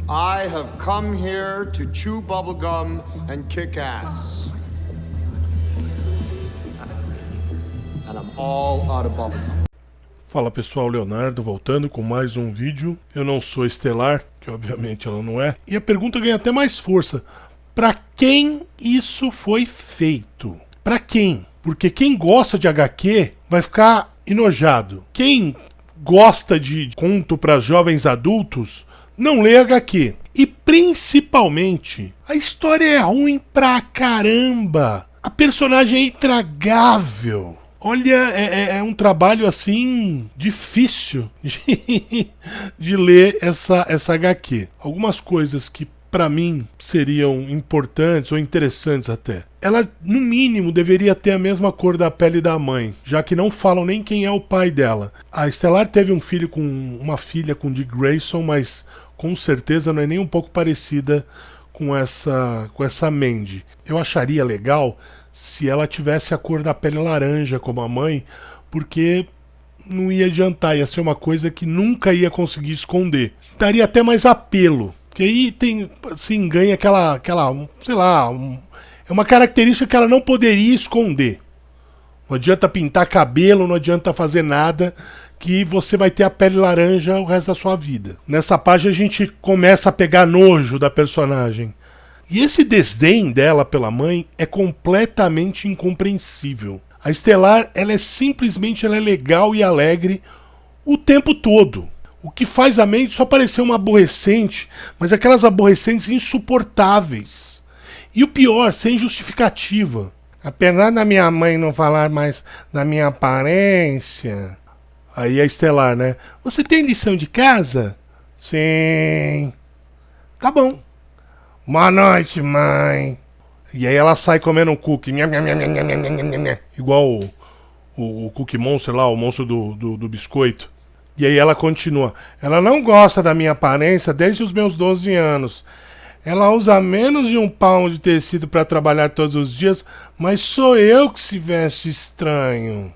I have come here to chew bubblegum and kick ass. And I'm all out of bubblegum. Fala pessoal, Leonardo voltando com mais um vídeo. Eu não sou Estelar, que obviamente ela não é. E a pergunta ganha até mais força. Pra quem isso foi feito? Pra quem? Porque quem gosta de HQ vai ficar enojado. Quem gosta de conto para jovens adultos não lê HQ. E principalmente, a história é ruim pra caramba. A personagem é intragável. Olha, é um trabalho assim difícil de ler essa HQ. Algumas coisas que pra mim seriam importantes ou interessantes até. Ela, no mínimo, deveria ter a mesma cor da pele da mãe, já que não falam nem quem é o pai dela. A Estelar teve uma filha com Dick Grayson, mas com certeza não é nem um pouco parecida com essa Mandy. Eu acharia legal se ela tivesse a cor da pele laranja como a mãe, porque não ia adiantar, ia ser uma coisa que nunca ia conseguir esconder. Daria até mais apelo, porque aí tem, assim, ganha aquela sei lá, é uma característica que ela não poderia esconder. Não adianta pintar cabelo, não adianta fazer nada, que você vai ter a pele laranja o resto da sua vida. Nessa página a gente começa a pegar nojo da personagem. E esse desdém dela pela mãe é completamente incompreensível. A Estelar, ela é legal e alegre o tempo todo. O que faz a Mandy só parecer uma aborrecente, mas aquelas aborrecentes insuportáveis. E o pior, sem justificativa. Apesar da minha mãe não falar mais da minha aparência... Aí a Estelar, né? Você tem lição de casa? Sim. Tá bom. Boa noite, mãe. E aí ela sai comendo um cookie. Igual o Cookie Monster lá, o monstro do biscoito. E aí ela continua. Ela não gosta da minha aparência desde os meus 12 anos. Ela usa menos de um palmo de tecido para trabalhar todos os dias, mas sou eu que se veste estranho.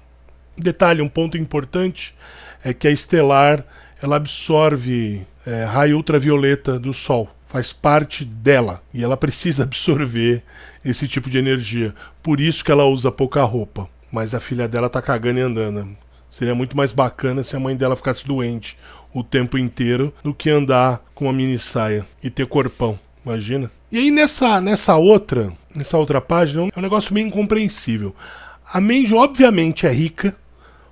Detalhe, um ponto importante é que a Estelar, ela absorve raio ultravioleta do sol. Faz parte dela. E ela precisa absorver esse tipo de energia. Por isso que ela usa pouca roupa. Mas a filha dela tá cagando e andando. Seria muito mais bacana se a mãe dela ficasse doente o tempo inteiro do que andar com uma mini saia e ter corpão. Imagina? E aí nessa outra página é um negócio meio incompreensível. A Mandy obviamente é rica,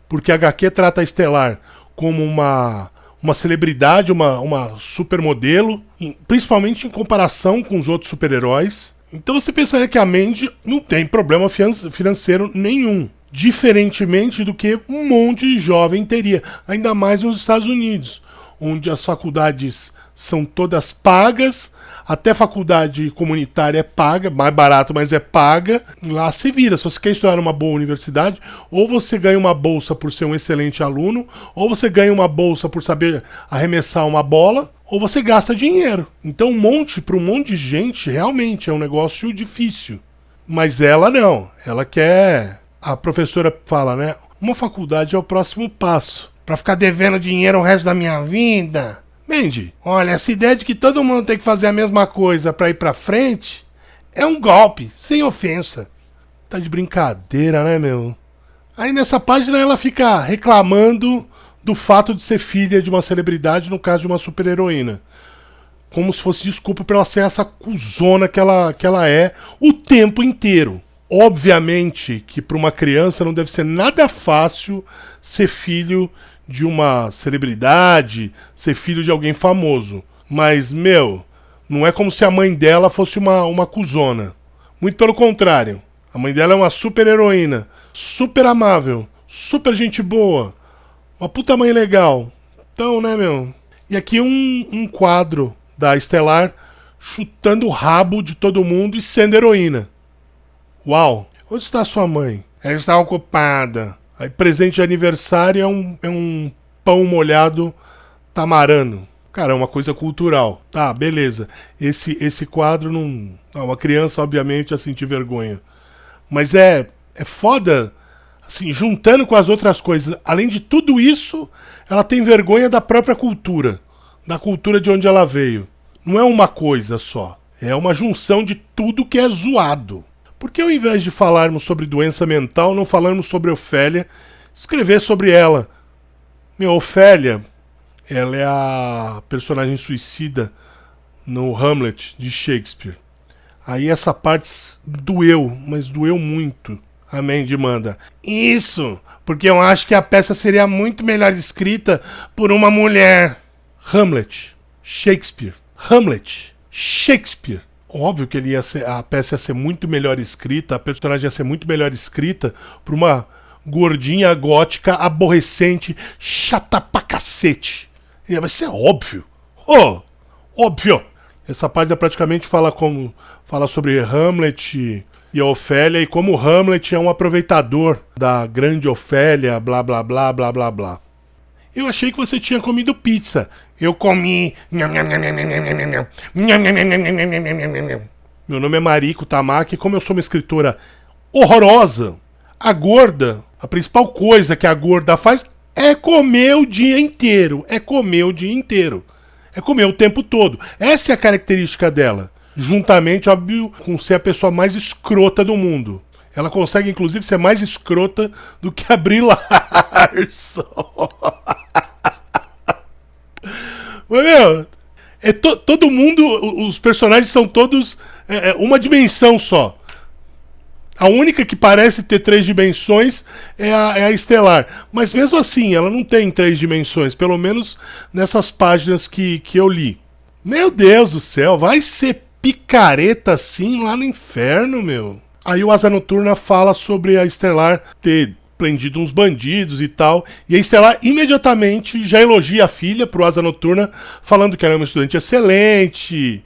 porque a HQ trata a Estelar como uma celebridade, uma supermodelo, principalmente em comparação com os outros super-heróis. Então você pensaria que a Mandy não tem problema financeiro nenhum, diferentemente do que um monte de jovem teria, ainda mais nos Estados Unidos, onde as faculdades são todas pagas. Até faculdade comunitária é paga, mais barato, mas é paga. Lá se vira. Se você quer estudar numa boa universidade, ou você ganha uma bolsa por ser um excelente aluno, ou você ganha uma bolsa por saber arremessar uma bola, ou você gasta dinheiro. Então para um monte de gente, realmente é um negócio difícil. Mas ela não. Ela quer... A professora fala, né? Uma faculdade é o próximo passo. Pra ficar devendo dinheiro o resto da minha vida... Mandy, olha, essa ideia de que todo mundo tem que fazer a mesma coisa pra ir pra frente é um golpe, sem ofensa. Tá de brincadeira, né, meu? Aí nessa página ela fica reclamando do fato de ser filha de uma celebridade, no caso de uma super-heroína. Como se fosse desculpa pra ela ser essa cuzona que ela é o tempo inteiro. Obviamente que pra uma criança não deve ser nada fácil ser filho de uma celebridade, ser filho de alguém famoso. Mas, não é como se a mãe dela fosse uma cuzona. Muito pelo contrário. A mãe dela é uma super heroína, super amável, super gente boa, uma puta mãe legal. Então, né, E aqui um quadro da Estelar chutando o rabo de todo mundo e sendo heroína. Uau! Onde está sua mãe? Ela está ocupada. Aí presente de aniversário é um pão molhado tamarano. Cara, é uma coisa cultural. Tá, beleza. Esse quadro não... Uma criança, obviamente, ia sentir vergonha. Mas é foda, assim, juntando com as outras coisas. Além de tudo isso, ela tem vergonha da própria cultura. Da cultura de onde ela veio. Não é uma coisa só. É uma junção de tudo que é zoado. Por que ao invés de falarmos sobre doença mental, não falarmos sobre Ofélia, escrever sobre ela? Meu, Ofélia, ela é a personagem suicida no Hamlet de Shakespeare. Aí essa parte doeu, mas doeu muito. A Mandy manda: isso, porque eu acho que a peça seria muito melhor escrita por uma mulher. Hamlet, Shakespeare. Hamlet, Shakespeare. Óbvio que a peça ia ser muito melhor escrita, a personagem ia ser muito melhor escrita por uma gordinha gótica, aborrecente, chata pra cacete. Vai ser óbvio. Oh, óbvio. Essa página praticamente fala sobre Hamlet e a Ofélia e como Hamlet é um aproveitador da grande Ofélia, blá blá blá blá blá blá. Eu achei que você tinha comido pizza. Eu comi. Meu nome é Mariko Tamaki e como eu sou uma escritora horrorosa, a gorda, a principal coisa que a gorda faz é comer o dia inteiro. É comer o dia inteiro. É comer o tempo todo. Essa é a característica dela. Juntamente, óbvio, com ser a pessoa mais escrota do mundo. Ela consegue, inclusive, ser mais escrota do que a Brie Larson. Mas, meu, todo mundo, os personagens são todos uma dimensão só. A única que parece ter 3 dimensões é a Estelar. Mas mesmo assim, ela não tem 3 dimensões. Pelo menos nessas páginas que eu li. Meu Deus do céu, vai ser picareta assim lá no inferno, meu. Aí o Asa Noturna fala sobre a Estelar ter prendido uns bandidos e tal. E a Estelar imediatamente já elogia a filha pro Asa Noturna, falando que ela é uma estudante excelente.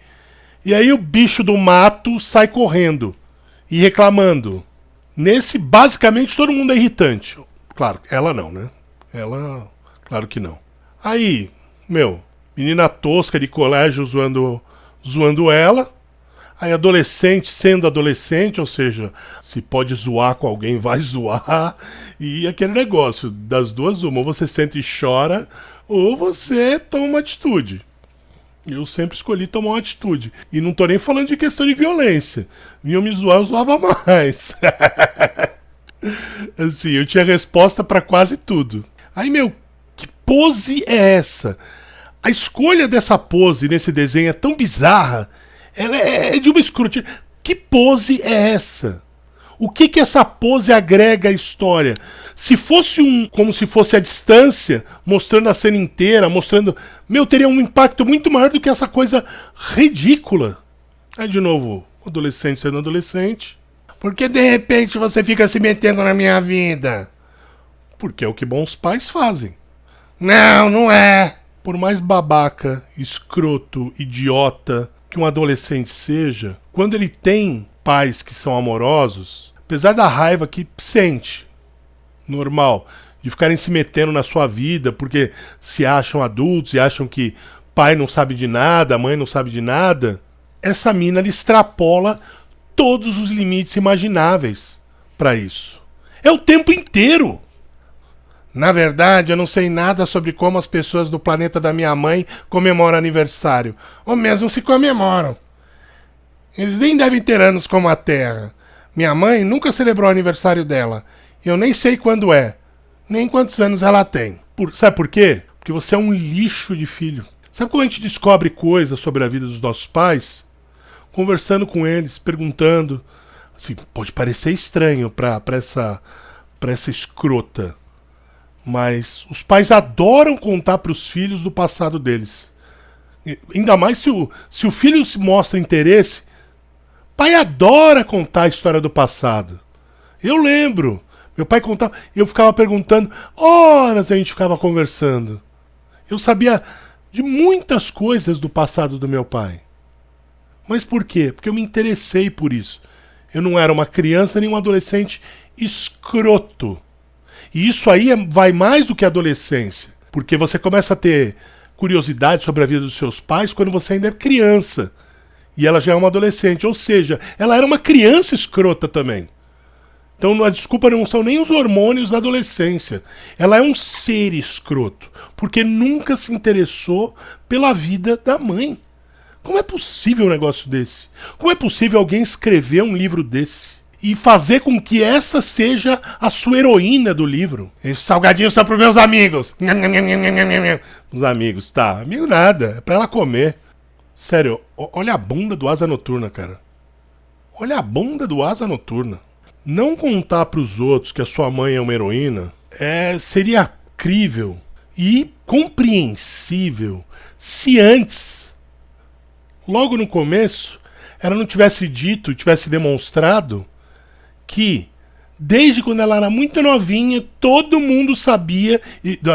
E aí o bicho do mato sai correndo e reclamando. Nesse, basicamente, todo mundo é irritante. Claro, ela não, né? Ela, claro que não. Aí, meu, menina tosca de colégio zoando ela. Aí adolescente sendo adolescente, ou seja, se pode zoar com alguém, vai zoar. E aquele negócio, das duas uma, ou você sente e chora, ou você toma uma atitude. Eu sempre escolhi tomar uma atitude. E não tô nem falando de questão de violência. Vinham me zoar, eu zoava mais. Assim, eu tinha resposta pra quase tudo. Aí, meu, que pose é essa? A escolha dessa pose nesse desenho é tão bizarra. Ela é de uma escrotina. Que pose é essa? O que essa pose agrega à história? Se fosse como se fosse a distância, mostrando a cena inteira, mostrando... Meu, teria um impacto muito maior do que essa coisa ridícula. Aí, de novo, adolescente sendo adolescente. Por que, de repente, você fica se metendo na minha vida? Porque é o que bons pais fazem. Não, não é. Por mais babaca, escroto, idiota que um adolescente seja, quando ele tem pais que são amorosos, apesar da raiva que sente, normal, de ficarem se metendo na sua vida porque se acham adultos e acham que pai não sabe de nada, mãe não sabe de nada, essa mina ela extrapola todos os limites imagináveis para isso. É o tempo inteiro. Na verdade, eu não sei nada sobre como as pessoas do planeta da minha mãe comemoram aniversário. Ou mesmo se comemoram. Eles nem devem ter anos como a Terra. Minha mãe nunca celebrou o aniversário dela. Eu nem sei quando é. Nem quantos anos ela tem. Sabe por quê? Porque você é um lixo de filho. Sabe como a gente descobre coisas sobre a vida dos nossos pais? Conversando com eles, perguntando. Assim, pode parecer estranho pra essa escrota. Mas os pais adoram contar para os filhos do passado deles. Ainda mais se o filho se mostra interesse. Pai adora contar a história do passado. Eu lembro. Meu pai contava, eu ficava perguntando, horas a gente ficava conversando. Eu sabia de muitas coisas do passado do meu pai. Mas por quê? Porque eu me interessei por isso. Eu não era uma criança nem um adolescente escroto. E isso aí vai mais do que a adolescência. Porque você começa a ter curiosidade sobre a vida dos seus pais quando você ainda é criança. E ela já é uma adolescente. Ou seja, ela era uma criança escrota também. Então a desculpa não são nem os hormônios da adolescência. Ela é um ser escroto. Porque nunca se interessou pela vida da mãe. Como é possível um negócio desse? Como é possível alguém escrever um livro desse? E fazer com que essa seja a sua heroína do livro. Esses salgadinhos são pros meus amigos. Os amigos, tá. Amigo nada, é pra ela comer. Sério, olha a bunda do Asa Noturna, cara. Olha a bunda do Asa Noturna. Não contar pros outros que a sua mãe é uma heroína seria crível e compreensível se antes, logo no começo, ela não tivesse dito, tivesse demonstrado que desde quando ela era muito novinha, todo mundo sabia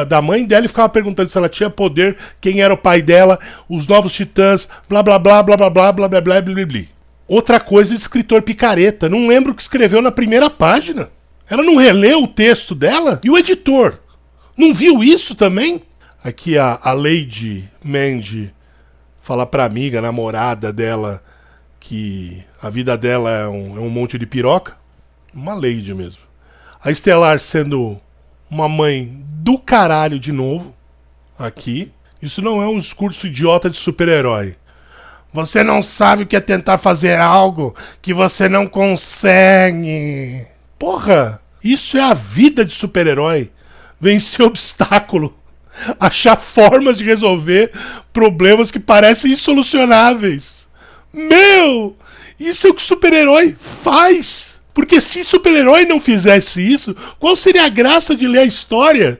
da mãe dela e ficava perguntando se ela tinha poder, quem era o pai dela, os novos titãs, blá blá blá blá blá blá blá blá blá blá blá. Outra coisa de escritor picareta, não lembro o que escreveu na primeira página. Ela não releu o texto dela? E o editor? Não viu isso também? Aqui a Lady Mandy fala pra amiga, namorada dela, que a vida dela é um monte de piroca. Uma Lady mesmo. A Estelar sendo uma mãe do caralho de novo. Aqui. Isso não é um discurso idiota de super-herói. Você não sabe o que é tentar fazer algo que você não consegue. Porra, isso é a vida de super-herói. Vencer obstáculo. Achar formas de resolver problemas que parecem insolucionáveis. Meu, isso é o que super-herói faz. Porque se super-herói não fizesse isso, qual seria a graça de ler a história?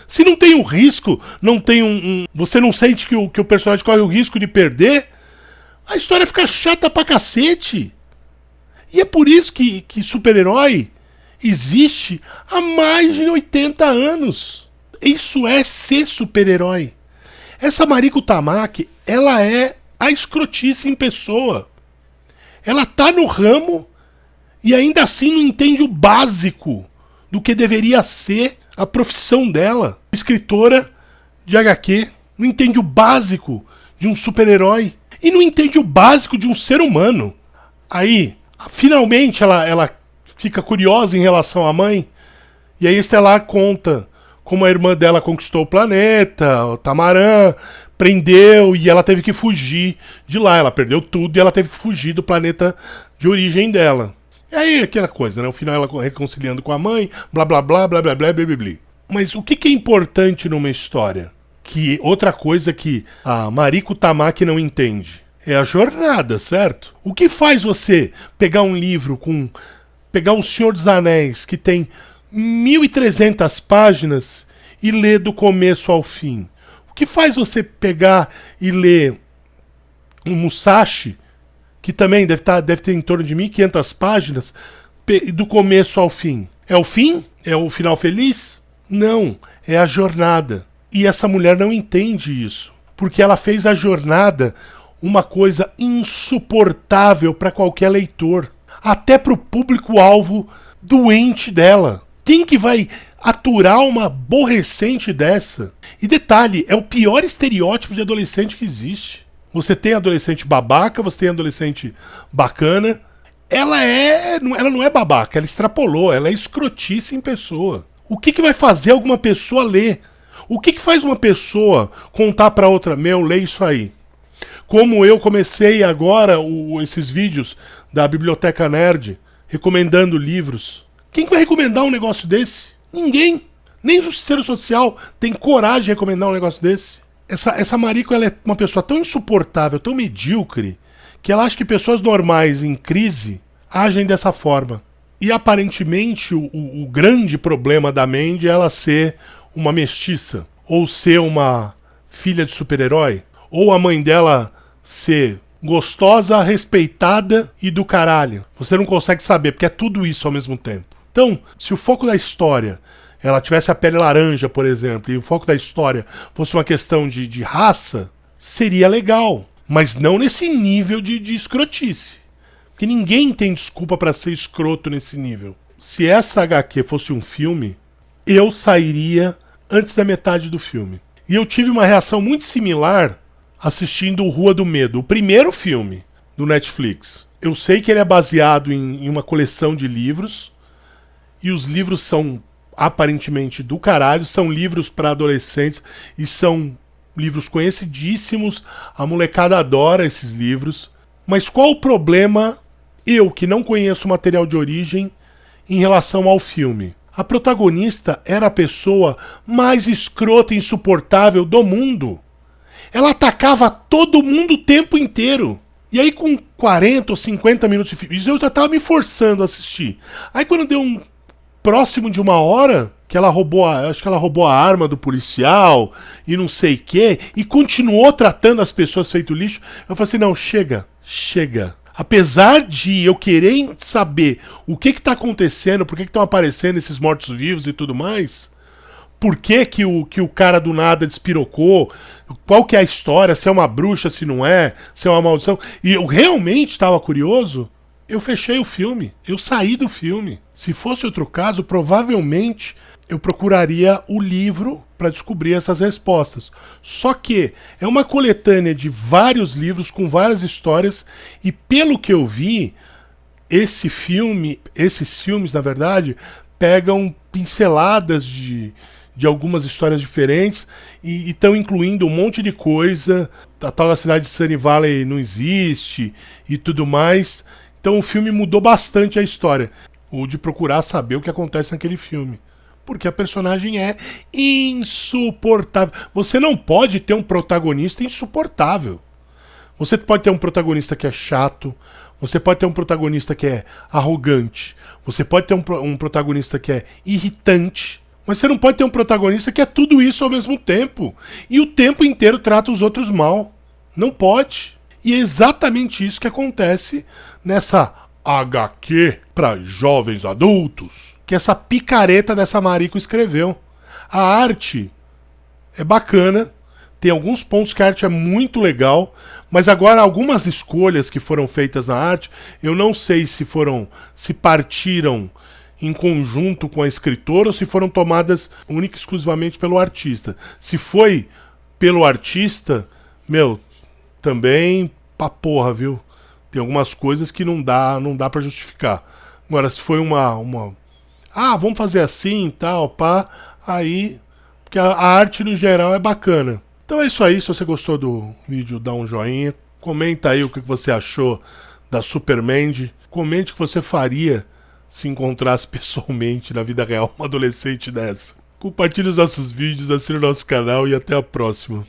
Se não tem um risco, não tem você não sente que o personagem corre o risco de perder, a história fica chata pra cacete. E é por isso que super-herói existe há mais de 80 anos. Isso é ser super-herói. Essa Mariko Tamaki, ela é a escrotice em pessoa. Ela tá no ramo e ainda assim não entende o básico do que deveria ser a profissão dela. Escritora de HQ. Não entende o básico de um super-herói. E não entende o básico de um ser humano. Aí, finalmente, ela fica curiosa em relação à mãe. E aí a Estelar conta como a irmã dela conquistou o planeta, o Tamaran, prendeu e ela teve que fugir de lá. Ela perdeu tudo e ela teve que fugir do planeta de origem dela. E aí aquela coisa, né? No final ela reconciliando com a mãe, blá blá blá blá blá blá blá blá blá. Mas o que é importante numa história? Que outra coisa que a Mariko Tamaki não entende é a jornada, certo? O que faz você pegar um livro pegar O Senhor dos Anéis, que tem 1.300 páginas, e ler do começo ao fim? O que faz você pegar e ler um Musashi, que também deve ter em torno de 1.500 páginas, do começo ao fim? É o fim? É o final feliz? Não, é a jornada. E essa mulher não entende isso, porque ela fez a jornada uma coisa insuportável para qualquer leitor, até para o público-alvo doente dela. Quem que vai aturar uma aborrecente dessa? E detalhe, é o pior estereótipo de adolescente que existe. Você tem adolescente babaca, você tem adolescente bacana. Ela não é babaca, ela extrapolou, ela é escrotice em pessoa. O que vai fazer alguma pessoa ler? O que faz uma pessoa contar para outra, lê isso aí? Como eu comecei agora esses vídeos da Biblioteca Nerd, recomendando livros. Quem vai recomendar um negócio desse? Ninguém. Nem o Justiceiro Social tem coragem de recomendar um negócio desse. Essa Mariko, ela é uma pessoa tão insuportável, tão medíocre, que ela acha que pessoas normais em crise agem dessa forma. E aparentemente o grande problema da Mandy é ela ser uma mestiça, ou ser uma filha de super-herói, ou a mãe dela ser gostosa, respeitada e do caralho. Você não consegue saber, porque é tudo isso ao mesmo tempo. Então, se o foco da história, ela tivesse a pele laranja, por exemplo, e o foco da história fosse uma questão de raça, seria legal. Mas não nesse nível de escrotice. Porque ninguém tem desculpa pra ser escroto nesse nível. Se essa HQ fosse um filme, eu sairia antes da metade do filme. E eu tive uma reação muito similar assistindo o Rua do Medo, o primeiro filme do Netflix. Eu sei que ele é baseado em uma coleção de livros, e os livros são aparentemente do caralho, são livros para adolescentes e são livros conhecidíssimos, a molecada adora esses livros. Mas qual o problema, eu que não conheço o material de origem, em relação ao filme? A protagonista era a pessoa mais escrota e insuportável do mundo. Ela atacava todo mundo o tempo inteiro. E aí com 40 ou 50 minutos de filme, eu já tava me forçando a assistir. Aí quando deu próximo de 1 hora, que ela roubou, acho que ela roubou a arma do policial e não sei o que, e continuou tratando as pessoas feito lixo, eu falei assim, não, chega. Apesar de eu querer saber o que tá acontecendo, por que estão aparecendo esses mortos-vivos e tudo mais, por que o cara do nada despirocou, qual que é a história, se é uma bruxa, se não é, se é uma maldição, e eu realmente estava curioso, eu fechei o filme, eu saí do filme. Se fosse outro caso, provavelmente eu procuraria o livro para descobrir essas respostas. Só que é uma coletânea de vários livros com várias histórias e pelo que eu vi, esses filmes, na verdade, pegam pinceladas de algumas histórias diferentes e estão incluindo um monte de coisa. A tal da cidade de Sunny Valley não existe e tudo mais. Então o filme mudou bastante a história. Ou de procurar saber o que acontece naquele filme. Porque a personagem é insuportável. Você não pode ter um protagonista insuportável. Você pode ter um protagonista que é chato. Você pode ter um protagonista que é arrogante. Você pode ter um protagonista que é irritante. Mas você não pode ter um protagonista que é tudo isso ao mesmo tempo. E o tempo inteiro trata os outros mal. Não pode. E é exatamente isso que acontece nessa HQ para jovens adultos que essa picareta dessa Mariko escreveu. A arte é bacana, tem alguns pontos que a arte é muito legal, mas agora algumas escolhas que foram feitas na arte, eu não sei se partiram em conjunto com a escritora ou se foram tomadas única e exclusivamente pelo artista. Se foi pelo artista, também pra porra, viu? Tem algumas coisas que não dá para justificar. Agora, se foi vamos fazer assim e tal, pá, aí, porque a arte no geral é bacana. Então é isso aí, se você gostou do vídeo, dá um joinha, comenta aí o que você achou da Supermandy, comente o que você faria se encontrasse pessoalmente na vida real uma adolescente dessa. Compartilhe os nossos vídeos, assine o nosso canal e até a próxima.